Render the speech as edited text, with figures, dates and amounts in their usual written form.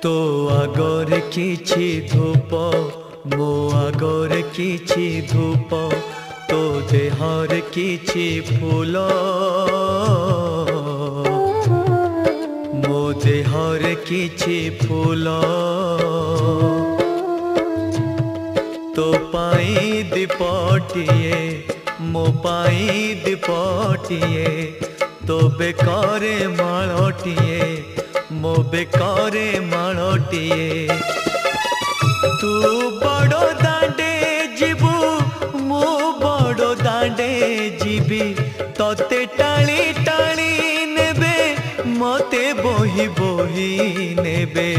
तो आगरे किछि धूप मो आगरे किछि धूप तो देहर किछि फूल मो देहर किछि फूल तो पाई दीपटिए मो पाई दीपटिए तो बेकारे माळटिए मो बेकारे माळटिए तू बड़ो दांडे जीवु मो बड़ो दांडे जीवी तोते टाणी टाणी नेबे मते बोही बोही नेबे।